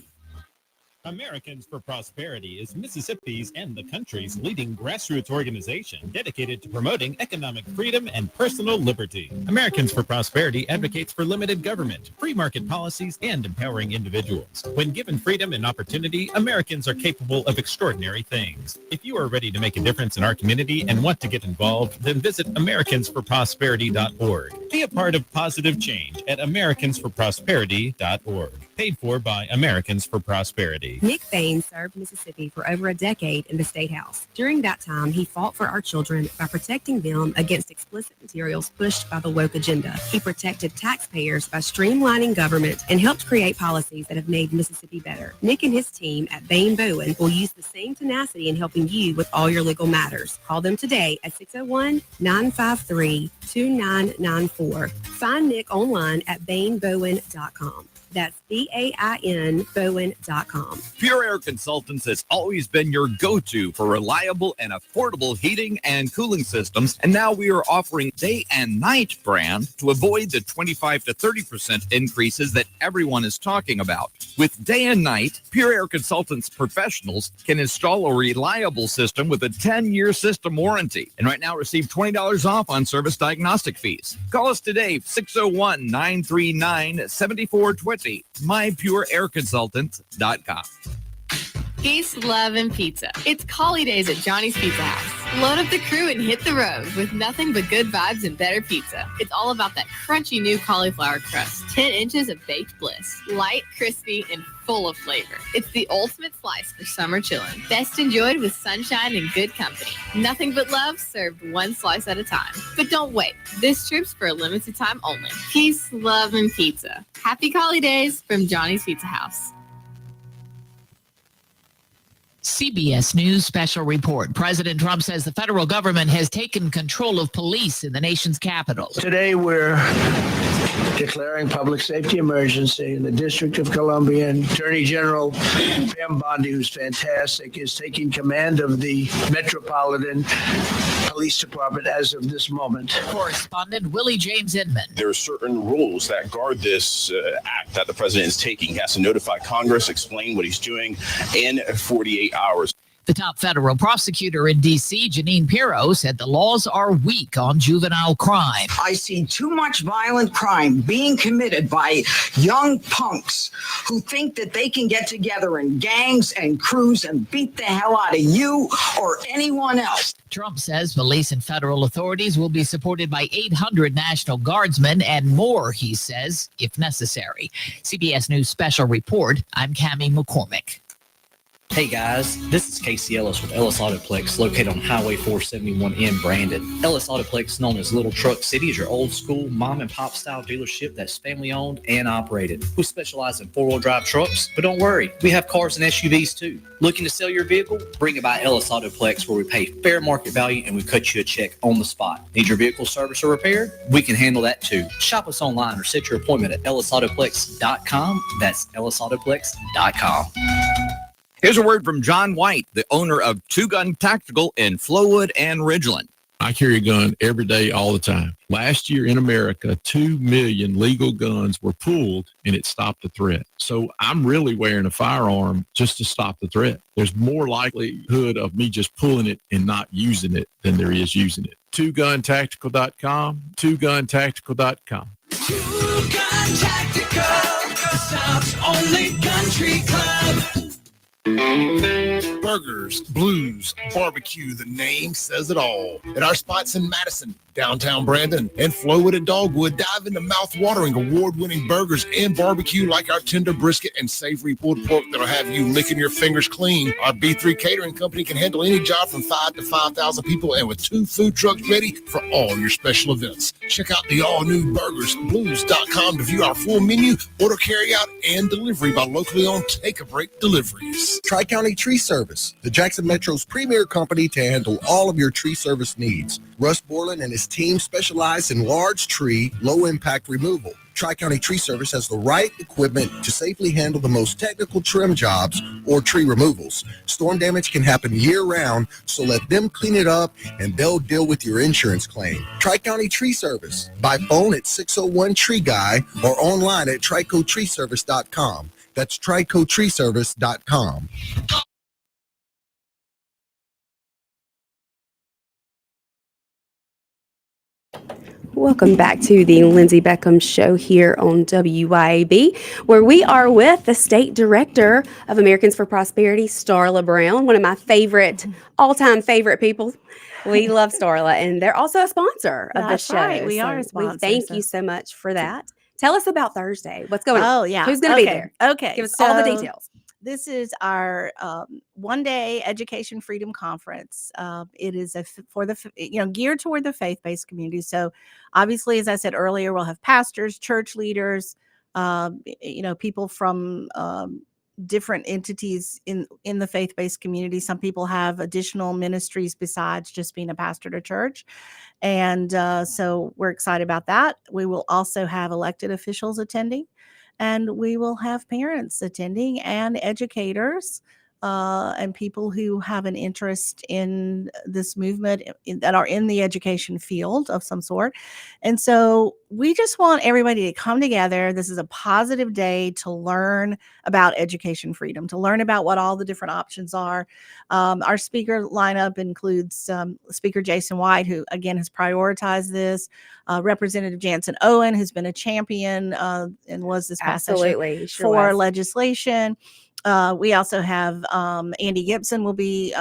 Speaker 16: Americans for Prosperity is Mississippi's and the country's leading grassroots organization dedicated to promoting economic freedom and personal liberty. Americans for Prosperity advocates for limited government, free market policies, and empowering individuals. When given freedom and opportunity, Americans are capable of extraordinary things. If you are ready to make a difference in our community and want to get involved, then visit AmericansForProsperity.org. Be a part of positive change at AmericansForProsperity.org. Paid for by Americans for Prosperity.
Speaker 5: Nick Bain served Mississippi for over a decade in the State House. During that time, he fought for our children by protecting them against explicit materials pushed by the woke agenda. He protected taxpayers by streamlining government and helped create policies that have made Mississippi better. Nick and his team at Bain Bowen will use the same tenacity in helping you with all your legal matters. Call them today at 601-953-2994. Find Nick online at bainbowen.com. That's BAIN Bowen.com.
Speaker 17: Pure Air Consultants has always been your go-to for reliable and affordable heating and cooling systems, and now we are offering day and night brand to avoid the 25 to 30% increases that everyone is talking about. With day and night, Pure Air Consultants professionals can install a reliable system with a 10-year system warranty, and right now receive $20 off on service diagnostic fees. Call us today, 601-939-7420, mypureairconsultant.com.
Speaker 7: Peace, love, and pizza. It's Collie Days at Johnny's Pizza House. Load up the crew and hit the road with nothing but good vibes and better pizza. It's all about that crunchy new cauliflower crust. 10 inches of baked bliss. Light, crispy, and full of flavor. It's the ultimate slice for summer chilling. Best enjoyed with sunshine and good company. Nothing but love served one slice at a time. But don't wait. This trip's for a limited time only. Peace, love, and pizza. Happy Collie Days from Johnny's Pizza House.
Speaker 18: CBS News special report. President Trump says the federal government has taken control of police in the nation's capital.
Speaker 19: Today, we're declaring public safety emergency in the District of Columbia, and Attorney General Pam Bondi, who's fantastic, is taking command of the Metropolitan Police Department as of this moment.
Speaker 18: Correspondent Willie James Inman.
Speaker 20: There are certain rules that guard this act that the president is taking. He has to notify Congress, explain what he's doing in 48 hours.
Speaker 18: The top federal prosecutor in D.C., Jeanine Pirro, said the laws are weak on juvenile crime.
Speaker 21: I see too much violent crime being committed by young punks who think that they can get together in gangs and crews and beat the hell out of you or anyone else.
Speaker 18: Trump says police and federal authorities will be supported by 800 National Guardsmen and more, he says, if necessary. CBS News special report. I'm Cammie McCormick.
Speaker 22: Hey guys, this is Casey Ellis with Ellis Autoplex, located on Highway 471 in Brandon. Ellis Autoplex, known as Little Truck City, is your old school mom and pop style dealership that's family owned and operated. We specialize in 4-wheel drive trucks, but don't worry, we have cars and SUVs too. Looking to sell your vehicle? Bring it by Ellis Autoplex, where we pay fair market value and we cut you a check on the spot. Need your vehicle service or repaired? We can handle that too. Shop us online or set your appointment at ellisautoplex.com. That's ellisautoplex.com.
Speaker 17: Here's a word from John White, the owner of Two Gun Tactical in Flowood and Ridgeland.
Speaker 23: I carry a gun every day, all the time. Last year in America, 2 million legal guns were pulled, and it stopped the threat. So I'm really wearing a firearm just to stop the threat. There's more likelihood of me just pulling it and not using it than there is using it. TwoGunTactical.com, TwoGunTactical.com.
Speaker 4: Two Gun Tactical, the South's only country club.
Speaker 13: Burgers, blues, barbecue, the name says it all. At our spots in Madison, downtown Brandon, and Flowood and Dogwood, dive into mouth-watering, award-winning burgers and barbecue like our tender brisket and savory pulled pork that'll have you licking your fingers clean. Our B3 Catering Company can handle any job from 5 to 5,000 people, and with 2 food trucks ready for all your special events. Check out the all-new burgersblues.com to view our full menu, order carryout, and delivery by locally owned Take-A-Break Deliveries.
Speaker 24: Tri-County Tree Service, the Jackson Metro's premier company to handle all of your tree service needs. Russ Borland and his team specialize in large tree, low-impact removal. Tri-County Tree Service has the right equipment to safely handle the most technical trim jobs or tree removals. Storm damage can happen year-round, so let them clean it up and they'll deal with your insurance claim. Tri-County Tree Service, by phone at 601-TREE-GUY or online at tricotreeservice.com. That's tricotreeservice.com.
Speaker 5: Welcome back to the Lindsey Beckham Show here on WYAB, where we are with the State Director of Americans for Prosperity, Starla Brown, one of my favorite, all-time favorite people. We love Starla, and they're also a sponsor of the show.
Speaker 6: Right. We are a sponsor.
Speaker 5: We thank you so much for that. Tell us about Thursday. What's going on?
Speaker 6: Oh, yeah.
Speaker 5: Who's going to be there?
Speaker 6: Okay.
Speaker 5: Give us all the details.
Speaker 6: This is our one-day Education Freedom Conference. It is geared toward the faith-based community. So, obviously, as I said earlier, we'll have pastors, church leaders, people from different entities in the faith-based community. Some people have additional ministries besides just being a pastor at a church. And so we're excited about that. We will also have elected officials attending. and we will have parents attending and educators and people who have an interest in this movement that are in the education field of some sort. And so we just want everybody to come together. This is a positive day to learn about education freedom, to learn about what all the different options are. Our speaker lineup includes Speaker Jason White, who again has prioritized this, Representative Jansen Owen, who's been a champion and was this past
Speaker 5: Absolutely,
Speaker 6: session
Speaker 5: sure
Speaker 6: for
Speaker 5: was.
Speaker 6: legislation. We also have Andy Gibson will be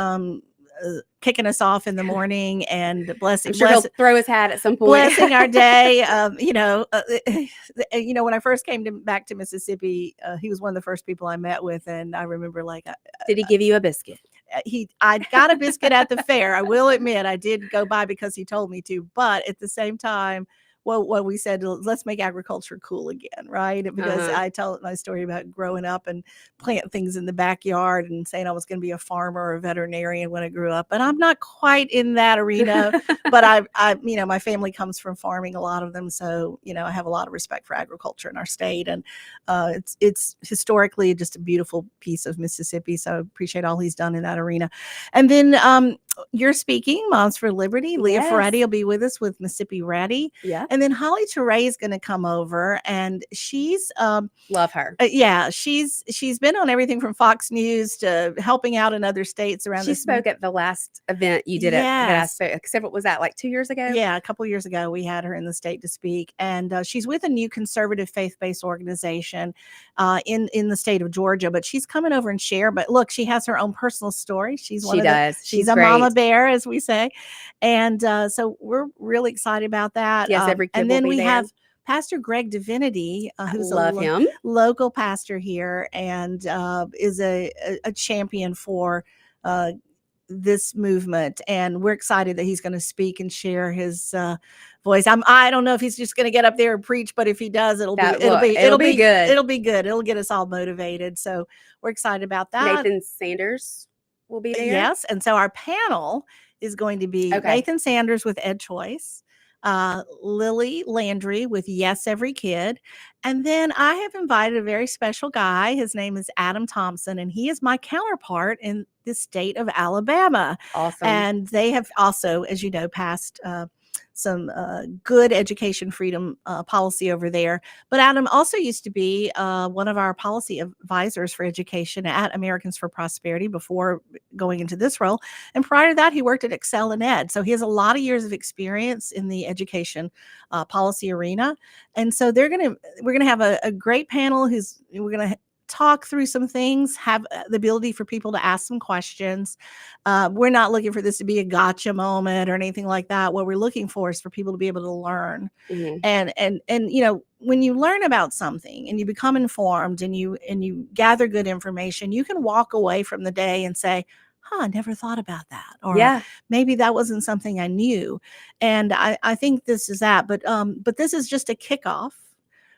Speaker 6: kicking us off in the morning and blessing.
Speaker 5: I'm sure he'll throw his hat at some point.
Speaker 6: Blessing our day. When I first came back to Mississippi, he was one of the first people I met with, and I remember
Speaker 5: did he give you a biscuit?
Speaker 6: I got a biscuit at the fair. I will admit I did go by because he told me to, but at the same time, what we said, let's make agriculture cool again, right? Because I tell my story about growing up and plant things in the backyard and saying I was going to be a farmer or a veterinarian when I grew up, and I'm not quite in that arena, but I my family comes from farming, a lot of them, so I have a lot of respect for agriculture in our state, and it's historically just a beautiful piece of Mississippi. So I appreciate all he's done in that arena. And then you're speaking, Moms for Liberty. Leah Ferretti will be with us with Mississippi Ready.
Speaker 5: Yeah.
Speaker 6: And then Holly Teray is going to come over, and she's
Speaker 5: love her.
Speaker 6: She's been on everything from Fox News to helping out in other states around.
Speaker 5: She spoke at the last event you did at except was that like 2 years ago?
Speaker 6: Yeah, a couple years ago we had her in the state to speak, and she's with a new conservative faith-based organization in the state of Georgia. But she's coming over and share. But look, she has her own personal story. She's
Speaker 5: She's
Speaker 6: a
Speaker 5: great.
Speaker 6: mama bear, as we say, and so we're really excited about that.
Speaker 5: Yes, every kid
Speaker 6: and then
Speaker 5: will be
Speaker 6: we
Speaker 5: there.
Speaker 6: have Pastor Greg Divinity, who's
Speaker 5: love him.
Speaker 6: Local pastor here, and is a champion for this movement. And we're excited that he's going to speak and share his voice. I don't know if he's just going to get up there and preach, but if he does, it'll be good. It'll be good. It'll get us all motivated. So we're excited about that.
Speaker 5: Nathan Sanders will be there.
Speaker 6: Yes, and so our panel is going to be Nathan Sanders with Ed Choice, Lily Landry with Yes Every Kid, and then I have invited a very special guy. His name is Adam Thompson, and he is my counterpart in the state of Alabama.
Speaker 5: Awesome.
Speaker 6: And they have also, as you know, passed some good education freedom policy over there. But Adam also used to be one of our policy advisors for education at Americans for Prosperity before going into this role. And prior to that, he worked at Excel and Ed. So he has a lot of years of experience in the education policy arena. And so we're going to have a great panel we're going to talk through some things, have the ability for people to ask some questions. We're not looking for this to be a gotcha moment or anything like that. What we're looking for is for people to be able to learn.
Speaker 5: Mm-hmm.
Speaker 6: And when you learn about something and you become informed and you gather good information, you can walk away from the day and say, I never thought about that. Or maybe that wasn't something I knew. And I think this is that. But this is just a kickoff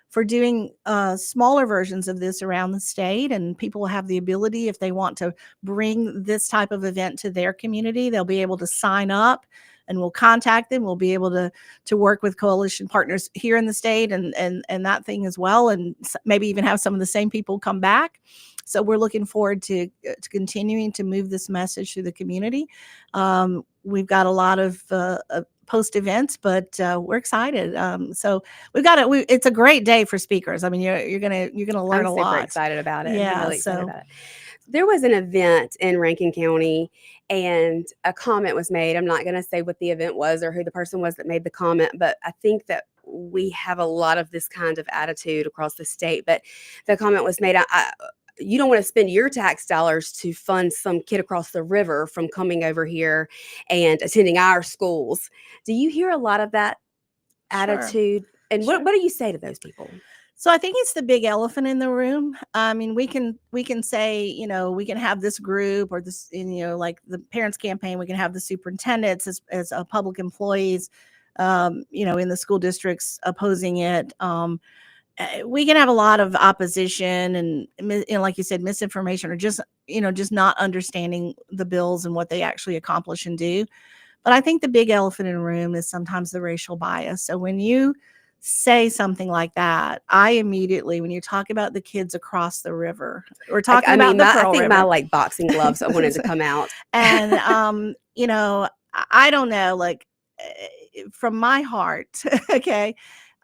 Speaker 6: for doing smaller versions of this around the state, and people will have the ability, if they want to bring this type of event to their community, they'll be able to sign up, and we'll contact them. We'll be able to work with coalition partners here in the state and that thing as well, and maybe even have some of the same people come back. So we're looking forward to continuing to move this message through the community. We've got a lot of post events, but we're excited. So we've got it. It's a great day for speakers. I mean, you're gonna learn a lot.
Speaker 5: I'm super excited about it.
Speaker 6: Yeah,
Speaker 5: I'm really excited about it. There was an event in Rankin County, and a comment was made. I'm not going to say what the event was or who the person was that made the comment, but I think that we have a lot of this kind of attitude across the state. But the comment was made, you don't want to spend your tax dollars to fund some kid across the river from coming over here and attending our schools. Do you hear a lot of that attitude? And what do you say to those people?
Speaker 6: So I think it's the big elephant in the room. I mean, we can say, we can have this group or this, like the parents campaign, we can have the superintendents as public employees, in the school districts opposing it. We can have a lot of opposition and like you said, misinformation, or just not understanding the bills and what they actually accomplish and do. But I think the big elephant in the room is sometimes the racial bias. So when you say something like that, I immediately, when you talk about the kids across the river, we're talking about the Pearl
Speaker 5: I think
Speaker 6: River.
Speaker 5: my like boxing gloves wanted to come out.
Speaker 6: And you know, I don't know, like from my heart, okay,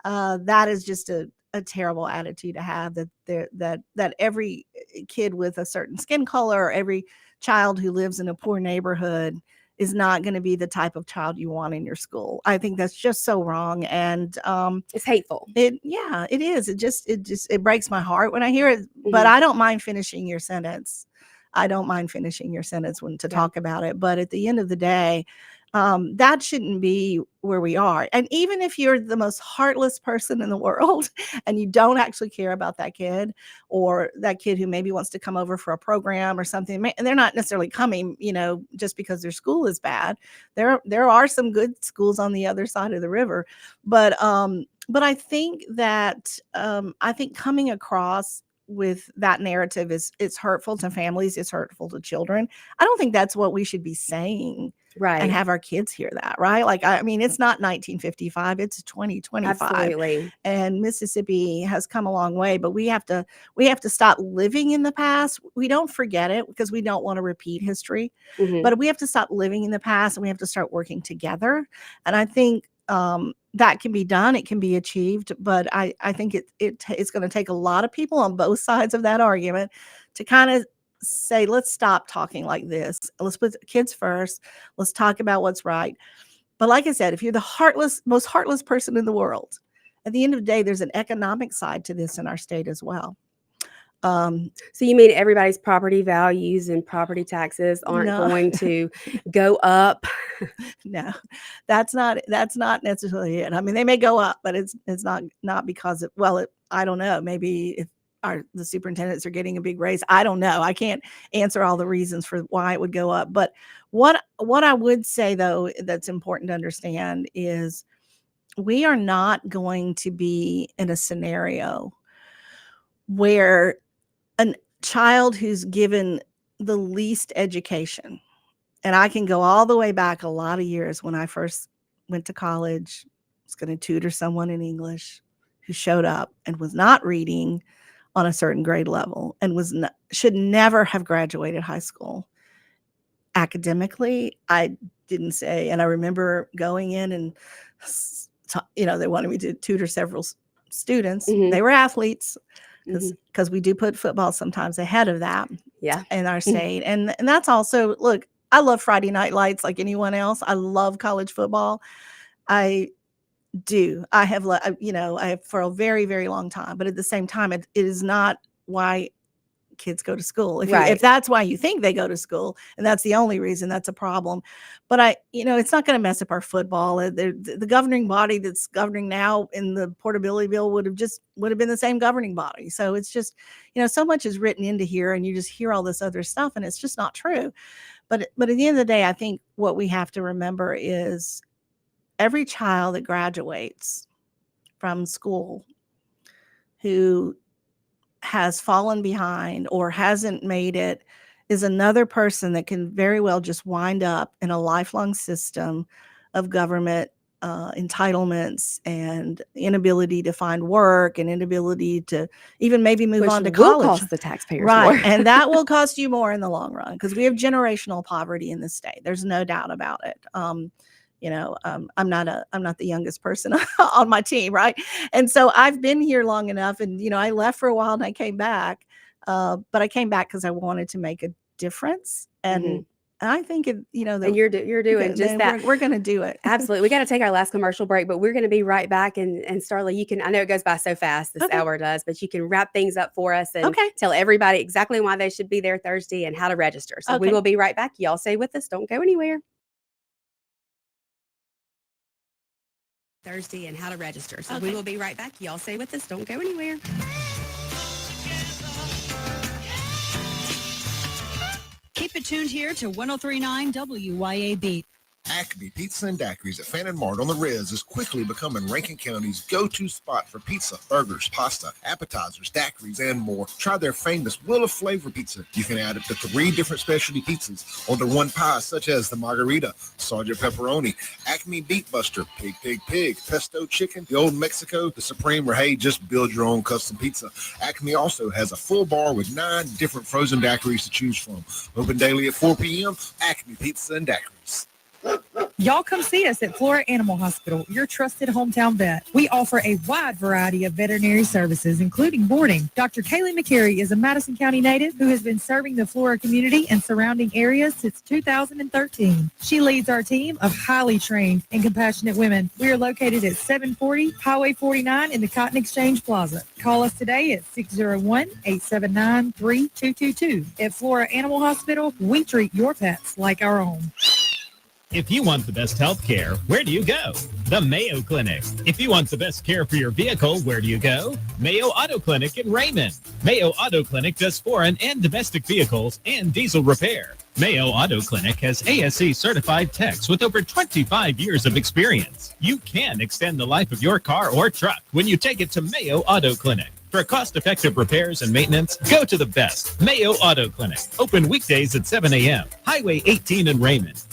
Speaker 6: that is just a terrible attitude to have, that every kid with a certain skin color or every child who lives in a poor neighborhood is not going to be the type of child you want in your school. I think that's just so wrong. And
Speaker 5: it's hateful.
Speaker 6: It is. It breaks my heart when I hear it, but I don't mind finishing your sentence. I don't mind finishing your sentence when to talk about it. But at the end of the day, that shouldn't be where we are. And even if you're the most heartless person in the world and you don't actually care about that kid, or that kid who maybe wants to come over for a program or something, and they're not necessarily coming, you know, just because their school is bad. There are some good schools on the other side of the river, but I think that I think coming across with that narrative it's hurtful to families, it's hurtful to children. I don't think that's what we should be saying.
Speaker 5: Right.
Speaker 6: And have our kids hear that, right? Like, I mean, it's not 1955, it's 2025.
Speaker 5: Absolutely.
Speaker 6: And Mississippi has come a long way, but we have to stop living in the past. We don't forget it because we don't want to repeat history, but we have to stop living in the past and we have to start working together. And I think that can be done, it can be achieved, but I think it's going to take a lot of people on both sides of that argument to kind of say, let's stop talking like this. Let's put kids first. Let's talk about what's right. But like I said, if you're the most heartless person in the world, at the end of the day, there's an economic side to this in our state as well.
Speaker 5: So you mean everybody's property values and property taxes aren't
Speaker 6: No.
Speaker 5: going to go up?
Speaker 6: No, that's not necessarily it. I mean, they may go up, but it's not because I don't know. Maybe if the superintendents are getting a big raise. I don't know. I can't answer all the reasons for why it would go up. But what I would say, though, that's important to understand is we are not going to be in a scenario where a child who's given the least education, and I can go all the way back a lot of years when I first went to college, was going to tutor someone in English who showed up and was not reading on a certain grade level and should never have graduated high school. Academically, I didn't say, and I remember going in and, they wanted me to tutor several students. They were athletes because we do put football sometimes ahead of that in our state. And that's also, look, I love Friday Night Lights like anyone else. I love college football. I do. I have for a very, very long time, but at the same time, it is not why kids go to school. If that's why you think they go to school and that's the only reason, that's a problem. But it's not going to mess up our football. The governing body that's governing now in the portability bill would have been the same governing body. So it's just, so much is written into here and you just hear all this other stuff and it's just not true. But at the end of the day, I think what we have to remember is every child that graduates from school who has fallen behind or hasn't made it is another person that can very well just wind up in a lifelong system of government entitlements and inability to find work and inability to even maybe move on to college.
Speaker 5: Will cost the taxpayers
Speaker 6: right,
Speaker 5: more.
Speaker 6: and that will cost you more in the long run because we have generational poverty in this state. There's no doubt about it. I'm not the youngest person on my team, right? And so I've been here long enough, and I left for a while and I came back, but I came back because I wanted to make a difference, and I think and
Speaker 5: you're doing just that.
Speaker 6: We're going to do it.
Speaker 5: Absolutely. We got to take our last commercial break, but we're going to be right back. And Starla, I know it goes by so fast, this hour does, but you can wrap things up for us and tell everybody exactly why they should be there Thursday and how to register. So we will be right back. Y'all stay with us. Don't go anywhere. Thursday and how to register. So we will be right back. Y'all stay with us. Don't go anywhere.
Speaker 1: Keep it tuned here to 103.9 WYAB.
Speaker 13: Acme Pizza and Daiquiris at Fannin Mart on the Res is quickly becoming Rankin County's go-to spot for pizza, burgers, pasta, appetizers, daiquiris, and more. Try their famous Wheel of Flavor pizza. You can add up to 3 different specialty pizzas onto one pie, such as the margarita, Sergeant Pepperoni, Acme Beet Buster, Pig, Pesto Chicken, the Old Mexico, the Supreme, or hey, just build your own custom pizza. Acme also has a full bar with 9 different frozen daiquiris to choose from. Open daily at 4 p.m. Acme Pizza and Daiquiris.
Speaker 1: Y'all come see us at Flora Animal Hospital, your trusted hometown vet. We offer a wide variety of veterinary services, including boarding. Dr. Kaylee McCary is a Madison County native who has been serving the Flora community and surrounding areas since 2013. She leads our team of highly trained and compassionate women. We are located at 740 Highway 49 in the Cotton Exchange Plaza. Call us today at 601-879-3222. At Flora Animal Hospital, we treat your pets like our own.
Speaker 16: If you want the best health care, where do you go? The Mayo Clinic. If you want the best care for your vehicle, where do you go? Mayo Auto Clinic in Raymond. Mayo Auto Clinic does foreign and domestic vehicles and diesel repair. Mayo Auto Clinic has ASE certified techs with over 25 years of experience. You can extend the life of your car or truck when you take it to Mayo Auto Clinic. For cost-effective repairs and maintenance, go to the best, Mayo Auto Clinic. Open weekdays at 7 a.m. Highway 18 in Raymond.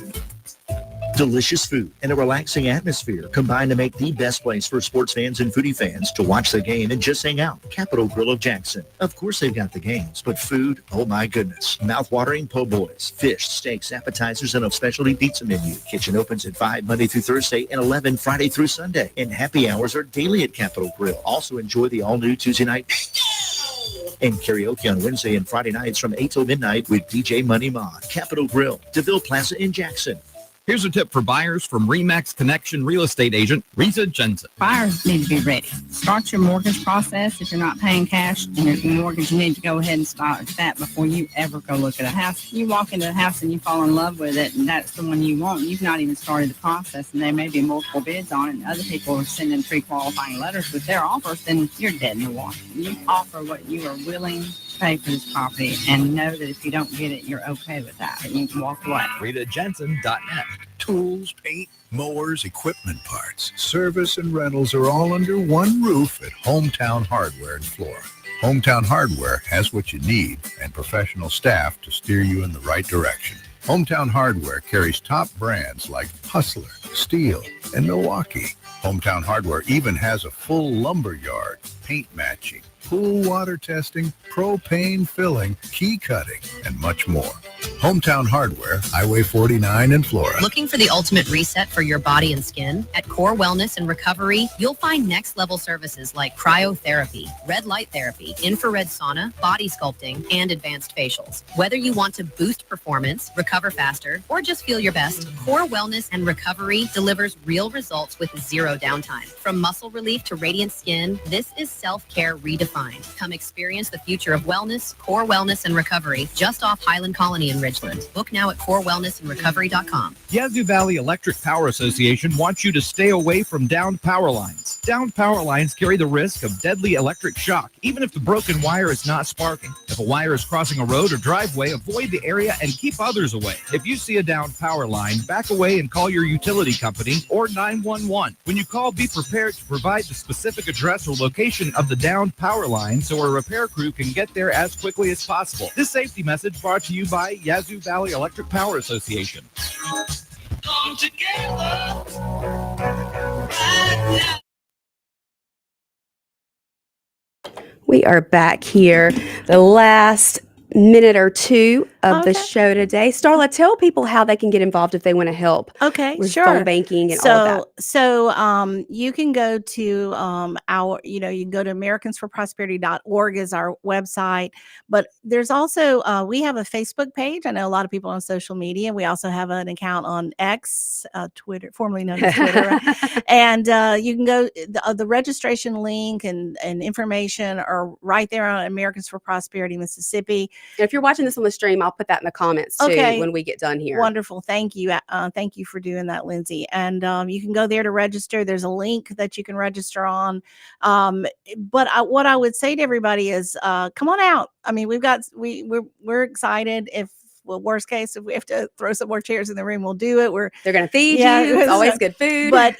Speaker 2: Delicious food and a relaxing atmosphere combine to make the best place for sports fans and foodie fans to watch the game and just hang out. Capitol Grill of Jackson. Of course they've got the games, but food, oh my goodness. Mouth-watering po' boys, fish, steaks, appetizers, and a specialty pizza menu. Kitchen opens at 5 Monday through Thursday and 11 Friday through Sunday. And happy hours are daily at Capitol Grill. Also enjoy the all-new Tuesday night and karaoke on Wednesday and Friday nights from 8 till midnight with DJ Money Ma. Capitol Grill, DeVille Plaza in Jackson.
Speaker 17: Here's a tip for buyers from RE/MAX Connection real estate agent Rita Jensen.
Speaker 3: Buyers need to be ready. Start your mortgage process. If you're not paying cash and there's a mortgage, you need to go ahead and start that before you ever go look at a house. You walk into a house and you fall in love with it, and that's the one you want. You've not even started the process, and there may be multiple bids on it, and other people are sending pre-qualifying letters with their offers, then you're dead in the water. You offer what you are willing to pay for this property, and know that if you don't get it, you're okay with that, and you can walk away.
Speaker 17: RitaJensen.net.
Speaker 12: Tools, paint, mowers, equipment parts, service, and rentals are all under one roof at Hometown Hardware in Flora. Hometown Hardware has what you need and professional staff to steer you in the right direction. Hometown Hardware carries top brands like Hustler, Steel, and Milwaukee. Hometown Hardware even has a full lumber yard, paint matching, pool water testing, propane filling, key cutting, and much more. Hometown Hardware, Highway 49 in Flora.
Speaker 8: Looking for the ultimate reset for your body and skin? At Core Wellness and Recovery, you'll find next-level services like cryotherapy, red light therapy, infrared sauna, body sculpting, and advanced facials. Whether you want to boost performance, recover faster, or just feel your best, Core Wellness and Recovery delivers real results with zero downtime. From muscle relief to radiant skin, this is self-care redefined. Come experience the future of wellness, Core Wellness and Recovery, just off Highland Colony in Ridgeland. Book now at corewellnessandrecovery.com.
Speaker 17: Yazoo Valley Electric Power Association wants you to stay away from downed power lines. Downed power lines carry the risk of deadly electric shock, even if the broken wire is not sparking. If a wire is crossing a road or driveway, avoid the area and keep others away. If you see a downed power line, back away and call your utility company or 911. When you call, be prepared to provide the specific address or location of the downed power line so a repair crew can get there as quickly as possible. This safety message brought to you by Yazoo Valley Electric Power Association.
Speaker 4: Come together right now.
Speaker 5: We are back here. The last minute or two of the show today. Starla, tell people how they can get involved if they want to help.
Speaker 6: Okay,
Speaker 5: with
Speaker 6: sure.
Speaker 5: phone banking and all of that.
Speaker 6: So you can go to you can go to americansforprosperity.org is our website, but there's also we have a Facebook page. I know a lot of people on social media. We also have an account on X, Twitter, formerly known as Twitter, and you can go the registration link and information are right there on Americans for Prosperity Mississippi.
Speaker 5: If you're watching this on the stream, I'll put that in the comments too when we get done here.
Speaker 6: Wonderful. Thank you. Thank you for doing that, Lindsay. And you can go there to register. There's a link that you can register on. But what I would say to everybody is come on out. I mean, we're excited. If well, worst case, if we have to throw some more chairs in the room, we'll do it.
Speaker 5: They're going to feed you. It's always good food.
Speaker 6: But,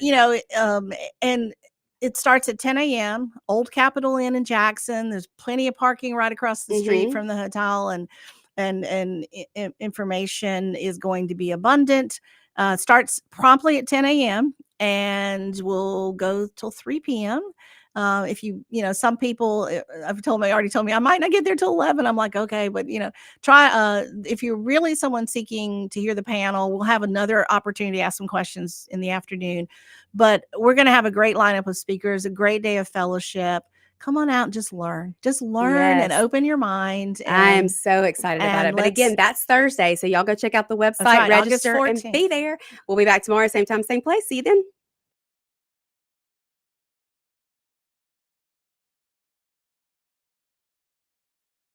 Speaker 6: and it starts at 10 a.m. Old Capitol Inn in Jackson. There's plenty of parking right across the street from the hotel, and information is going to be abundant. Starts promptly at 10 a.m. and will go till 3 p.m. If some people already told me I might not get there till 11. I'm like, okay, but try, if you're really someone seeking to hear the panel, we'll have another opportunity to ask some questions in the afternoon, but we're going to have a great lineup of speakers, a great day of fellowship. Come on out and just learn and open your mind.
Speaker 5: I am so excited about it. But again, that's Thursday. So y'all go check out the website, register, and be there. We'll be back tomorrow, same time, same place. See you then.